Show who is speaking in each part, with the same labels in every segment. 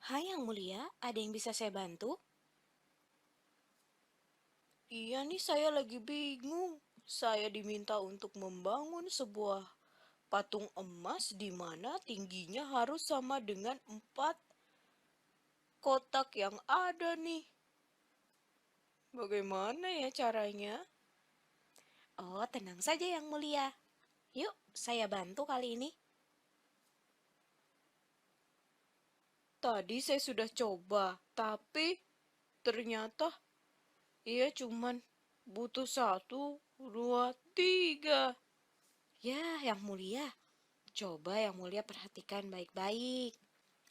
Speaker 1: Hai Yang Mulia, ada yang bisa saya bantu? Iya nih, saya lagi bingung. Saya diminta untuk membangun sebuah patung emas di mana tingginya harus sama dengan 4 kotak yang ada nih. Bagaimana ya caranya? Oh, tenang saja Yang Mulia. Yuk, saya bantu kali ini. Tadi saya sudah coba, tapi ternyata ia cuman butuh satu, dua, tiga. Ya, Yang Mulia, coba Yang Mulia perhatikan baik-baik.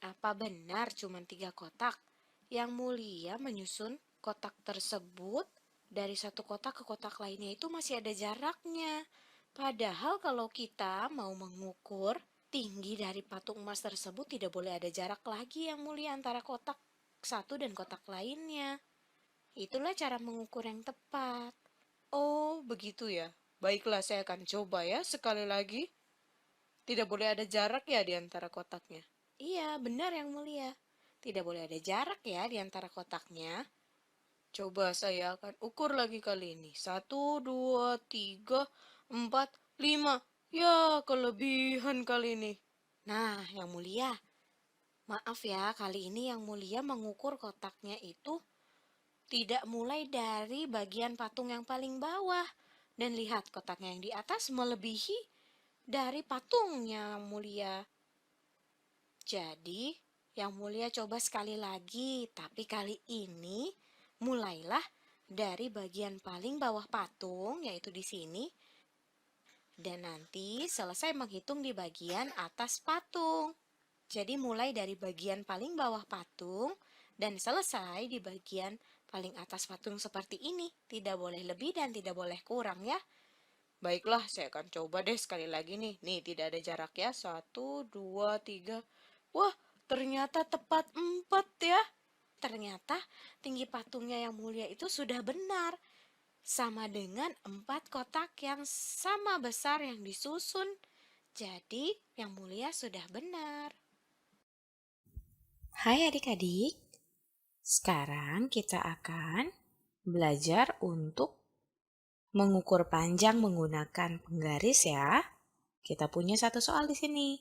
Speaker 1: Apa benar cuma 3 kotak? Yang Mulia menyusun kotak tersebut dari satu kotak ke kotak lainnya itu masih ada jaraknya. Padahal kalau kita mau mengukur tinggi dari patung emas tersebut tidak boleh ada jarak lagi Yang Mulia antara kotak satu dan kotak lainnya. Itulah cara mengukur yang tepat. Oh, begitu ya. Baiklah, saya akan coba ya sekali lagi. Tidak boleh ada jarak ya di antara kotaknya. Iya, benar Yang Mulia. Tidak boleh ada jarak ya di antara kotaknya. Coba saya akan ukur lagi kali ini. Satu, dua, tiga, empat, lima. Ya, kelebihan kali ini. Nah, Yang Mulia, maaf ya, kali ini Yang Mulia mengukur kotaknya itu tidak mulai dari bagian patung yang paling bawah. Dan lihat kotaknya yang di atas melebihi dari patungnya Yang Mulia. Jadi, Yang Mulia coba sekali lagi, tapi kali ini mulailah dari bagian paling bawah patung, yaitu di sini, dan nanti selesai menghitung di bagian atas patung. Jadi mulai dari bagian paling bawah patung dan selesai di bagian paling atas patung seperti ini. Tidak boleh lebih dan tidak boleh kurang ya. Baiklah, saya akan coba deh sekali lagi nih. Nih, tidak ada jarak ya. Satu, dua, tiga. Wah, ternyata tepat 4 ya. Ternyata tinggi patungnya Yang Mulia itu sudah benar. Sama dengan 4 kotak yang sama besar yang disusun. Jadi, Yang Mulia sudah benar. Hai adik-adik, sekarang kita akan belajar untuk mengukur panjang menggunakan penggaris ya. Kita punya satu soal di sini.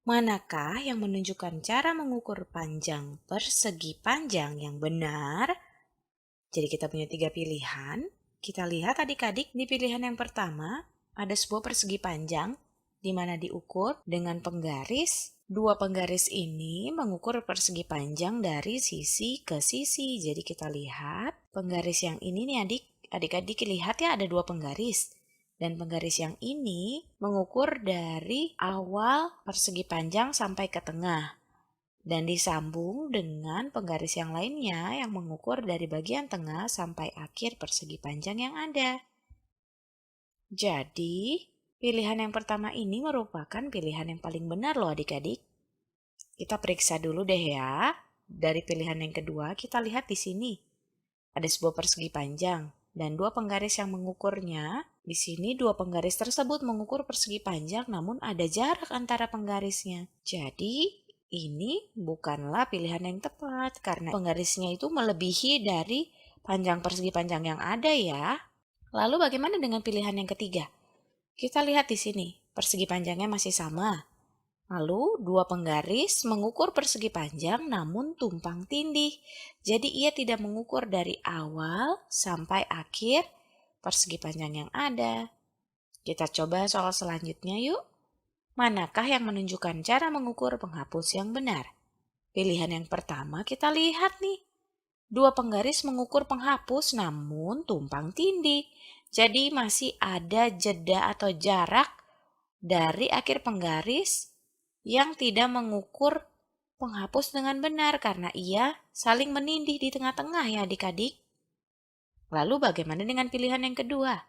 Speaker 1: Manakah yang menunjukkan cara mengukur panjang persegi panjang yang benar? Jadi kita punya 3 pilihan. Kita lihat adik-adik di pilihan yang pertama ada sebuah persegi panjang di mana diukur dengan penggaris. 2 penggaris ini mengukur persegi panjang dari sisi ke sisi. Jadi kita lihat penggaris yang ini nih adik-adik lihat ya ada 2 penggaris. Dan penggaris yang ini mengukur dari awal persegi panjang sampai ke tengah. Dan disambung dengan penggaris yang lainnya yang mengukur dari bagian tengah sampai akhir persegi panjang yang ada. Jadi, pilihan yang pertama ini merupakan pilihan yang paling benar loh adik-adik. Kita periksa dulu deh ya. Dari pilihan yang kedua, kita lihat di sini. Ada sebuah persegi panjang dan 2 penggaris yang mengukurnya. Di sini 2 penggaris tersebut mengukur persegi panjang namun ada jarak antara penggarisnya. Jadi ini bukanlah pilihan yang tepat karena penggarisnya itu melebihi dari panjang persegi panjang yang ada ya. Lalu bagaimana dengan pilihan yang ketiga? Kita lihat di sini, persegi panjangnya masih sama. Lalu 2 penggaris mengukur persegi panjang namun tumpang tindih. Jadi ia tidak mengukur dari awal sampai akhir persegi panjang yang ada. Kita coba soal selanjutnya yuk. Manakah yang menunjukkan cara mengukur penghapus yang benar? Pilihan yang pertama kita lihat nih. 2 penggaris mengukur penghapus namun tumpang tindih. Jadi masih ada jeda atau jarak dari akhir penggaris yang tidak mengukur penghapus dengan benar karena ia saling menindih di tengah-tengah ya adik-adik. Lalu bagaimana dengan pilihan yang kedua?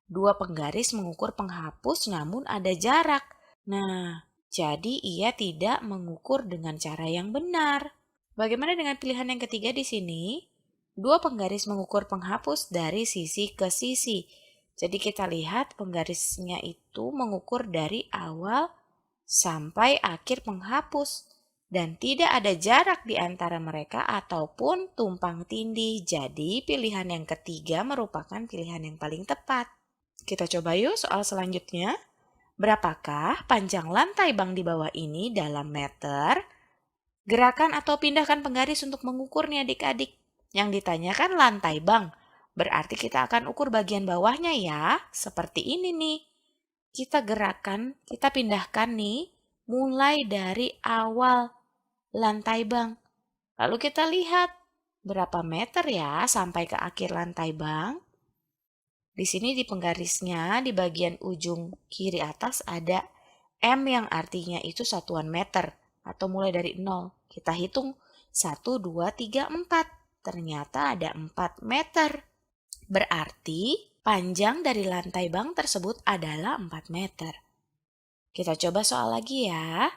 Speaker 1: 2 penggaris mengukur penghapus namun ada jarak. Nah, jadi ia tidak mengukur dengan cara yang benar. Bagaimana dengan pilihan yang ketiga di sini? 2 penggaris mengukur penghapus dari sisi ke sisi. Jadi kita lihat penggarisnya itu mengukur dari awal sampai akhir penghapus. dan tidak ada jarak di antara mereka ataupun tumpang tindih. Jadi pilihan yang ketiga merupakan pilihan yang paling tepat. Kita coba yuk soal selanjutnya. Berapakah panjang lantai bank di bawah ini dalam meter? Gerakan atau pindahkan penggaris untuk mengukurnya adik-adik. Yang ditanyakan lantai bank. Berarti kita akan ukur bagian bawahnya ya. Seperti ini nih. Kita gerakan, kita pindahkan nih mulai dari awal lantai bank. Lalu kita lihat berapa meter ya sampai ke akhir lantai bank. Di sini di penggarisnya di bagian ujung kiri atas ada M yang artinya itu satuan meter atau mulai dari 0. Kita hitung 1, 2, 3, 4. Ternyata ada 4 meter. Berarti panjang dari lantai bank tersebut adalah 4 meter. Kita coba soal lagi ya.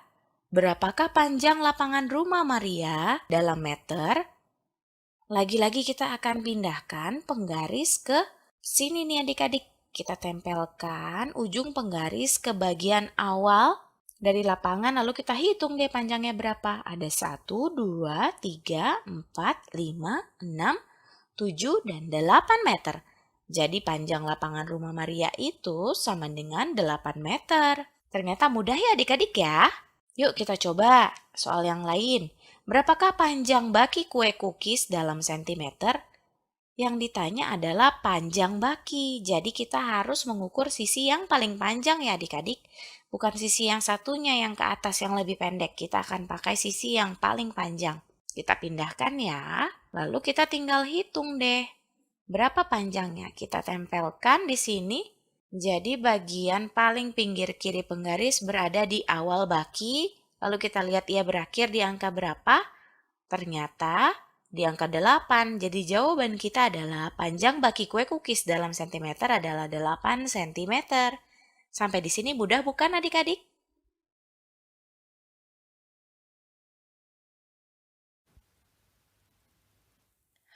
Speaker 1: Berapakah panjang lapangan rumah Maria dalam meter? Lagi-lagi kita akan pindahkan penggaris ke sini nih adik-adik. Kita tempelkan ujung penggaris ke bagian awal dari lapangan lalu kita hitung deh panjangnya berapa. Ada 1, 2, 3, 4, 5, 6, 7, dan 8 meter. Jadi panjang lapangan rumah Maria itu sama dengan 8 meter. Ternyata mudah ya adik-adik ya. Yuk kita coba soal yang lain. Berapakah panjang baki kue cookies dalam sentimeter? Yang ditanya adalah panjang baki. Jadi kita harus mengukur sisi yang paling panjang ya adik-adik. Bukan sisi yang satunya yang ke atas yang lebih pendek. Kita akan pakai sisi yang paling panjang. Kita pindahkan ya. Lalu kita tinggal hitung deh. Berapa panjangnya? Kita tempelkan di sini. Jadi bagian paling pinggir kiri penggaris berada di awal baki. Lalu kita lihat ia berakhir di angka berapa? Ternyata di angka 8. Jadi jawaban kita adalah panjang baki kue cookies dalam sentimeter adalah 8 cm. Sampai di sini mudah bukan adik-adik?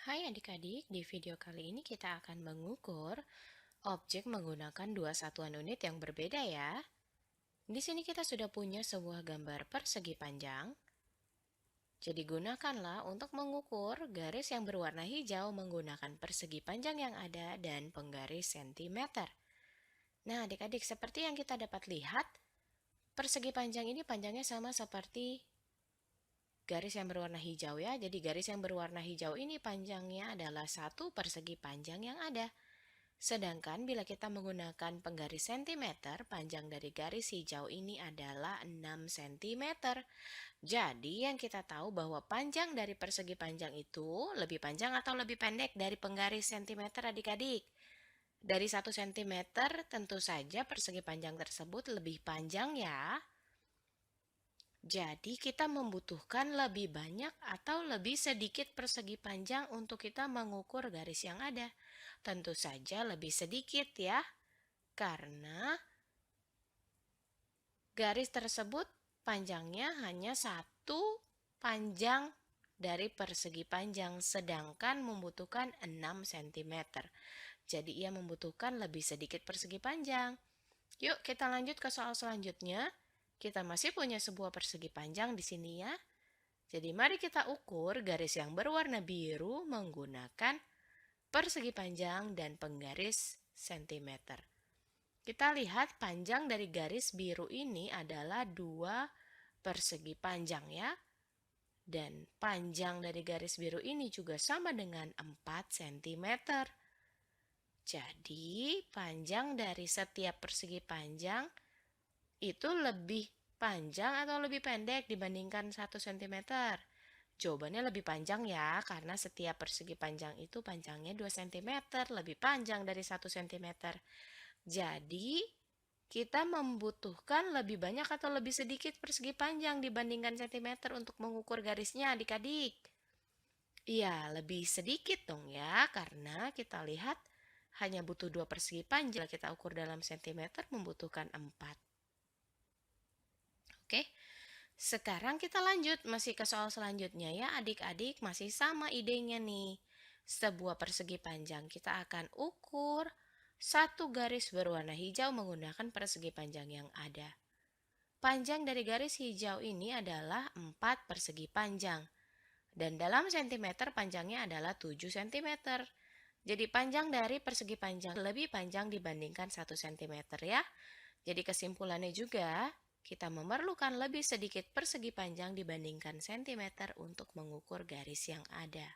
Speaker 2: Hai adik-adik, di video kali ini kita akan mengukur objek menggunakan dua satuan unit yang berbeda ya. Di sini kita sudah punya sebuah gambar persegi panjang. Jadi gunakanlah untuk mengukur garis yang berwarna hijau menggunakan persegi panjang yang ada dan penggaris sentimeter. Nah adik-adik, seperti yang kita dapat lihat, persegi panjang ini panjangnya sama seperti garis yang berwarna hijau ya. Jadi garis yang berwarna hijau ini panjangnya adalah satu persegi panjang yang ada. Sedangkan bila kita menggunakan penggaris sentimeter, panjang dari garis hijau ini adalah 6 cm. Jadi yang kita tahu bahwa panjang dari persegi panjang itu lebih panjang atau lebih pendek dari penggaris sentimeter adik-adik. Dari 1 cm tentu saja persegi panjang tersebut lebih panjang ya. Jadi kita membutuhkan lebih banyak atau lebih sedikit persegi panjang untuk kita mengukur garis yang ada. Tentu saja lebih sedikit ya, karena garis tersebut panjangnya hanya satu panjang dari persegi panjang, sedangkan membutuhkan 6 cm. Jadi ia membutuhkan lebih sedikit persegi panjang. Yuk kita lanjut ke soal selanjutnya. Kita masih punya sebuah persegi panjang di sini ya. Jadi mari kita ukur garis yang berwarna biru menggunakan persegi panjang dan penggaris sentimeter. Kita lihat panjang dari garis biru ini adalah 2 persegi panjang ya. Dan panjang dari garis biru ini juga sama dengan 4 cm. Jadi panjang dari setiap persegi panjang itu lebih panjang atau lebih pendek dibandingkan 1 cm? Jawabannya lebih panjang ya, karena setiap persegi panjang itu panjangnya 2 cm, lebih panjang dari 1 cm. Jadi, kita membutuhkan lebih banyak atau lebih sedikit persegi panjang dibandingkan cm untuk mengukur garisnya adik-adik. Iya, lebih sedikit dong ya, karena kita lihat hanya butuh 2 persegi panjang. Kita ukur dalam cm membutuhkan 4. Oke, sekarang kita lanjut masih ke soal selanjutnya ya adik-adik, masih sama idenya nih. Sebuah persegi panjang kita akan ukur satu garis berwarna hijau menggunakan persegi panjang yang ada. Panjang dari garis hijau ini adalah 4 persegi panjang. Dan dalam sentimeter panjangnya adalah 7 cm. Jadi panjang dari persegi panjang lebih panjang dibandingkan 1 cm ya. Jadi kesimpulannya juga, kita memerlukan lebih sedikit persegi panjang dibandingkan sentimeter untuk mengukur garis yang ada.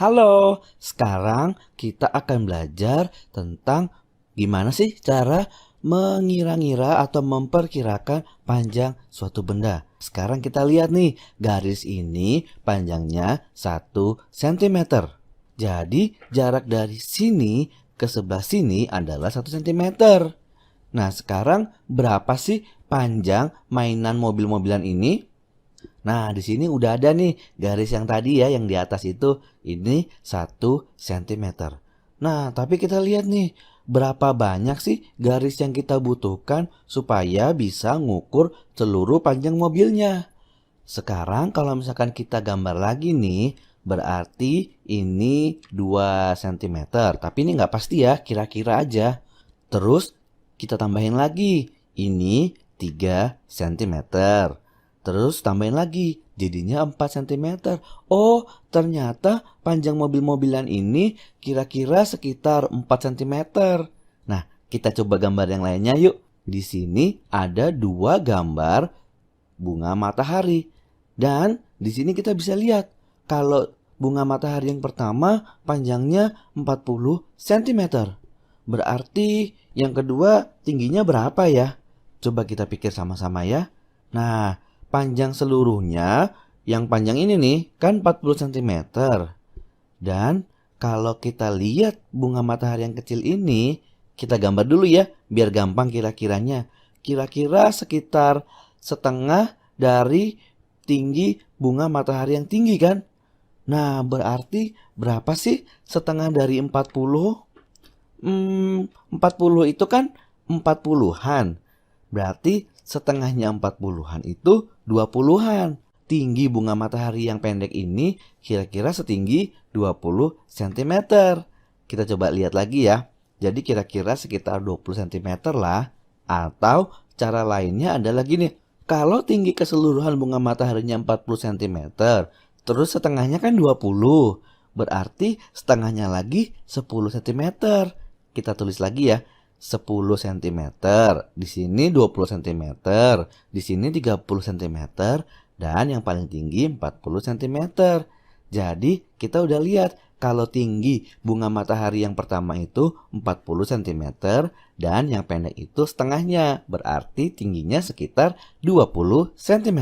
Speaker 3: Halo, sekarang kita akan belajar tentang gimana sih cara mengira-ngira atau memperkirakan panjang suatu benda. Sekarang kita lihat nih, garis ini panjangnya 1 cm. Jadi jarak dari sini ke sebelah sini adalah 1 cm. Nah, sekarang berapa sih panjang mainan mobil-mobilan ini? Nah, di sini udah ada nih garis yang tadi ya, yang di atas itu, ini 1 cm. Nah, tapi kita lihat nih, berapa banyak sih garis yang kita butuhkan supaya bisa ngukur seluruh panjang mobilnya. Sekarang kalau misalkan kita gambar lagi nih, berarti ini 2 cm. Tapi ini nggak pasti ya, kira-kira aja. Terus kita tambahin lagi, ini 3 cm. Terus tambahin lagi, jadinya 4 cm. Oh, ternyata panjang mobil-mobilan ini kira-kira sekitar 4 cm. Nah, kita coba gambar yang lainnya yuk. Di sini ada 2 gambar bunga matahari. Dan di sini kita bisa lihat, kalau bunga matahari yang pertama panjangnya 40 cm. Berarti yang kedua tingginya berapa ya? Coba kita pikir sama-sama ya. Nah, panjang seluruhnya yang panjang ini nih kan 40 cm. Dan kalau kita lihat bunga matahari yang kecil ini, kita gambar dulu ya biar gampang kira-kiranya. Kira-kira sekitar setengah dari tinggi bunga matahari yang tinggi kan? Nah, berarti berapa sih setengah dari 40? 40 itu kan 40-an. Berarti setengahnya 40-an itu 20-an. Tinggi bunga matahari yang pendek ini kira-kira setinggi 20 cm. Kita coba lihat lagi ya. Jadi kira-kira sekitar 20 cm lah. Atau cara lainnya adalah gini. Kalau tinggi keseluruhan bunga mataharinya 40 cm, terus setengahnya kan 20. Berarti setengahnya lagi 10 cm. Kita tulis lagi ya. 10 cm, di sini 20 cm, di sini 30 cm, dan yang paling tinggi 40 cm. Jadi kita udah lihat kalau tinggi bunga matahari yang pertama itu 40 cm dan yang pendek itu setengahnya, berarti tingginya sekitar 20 cm.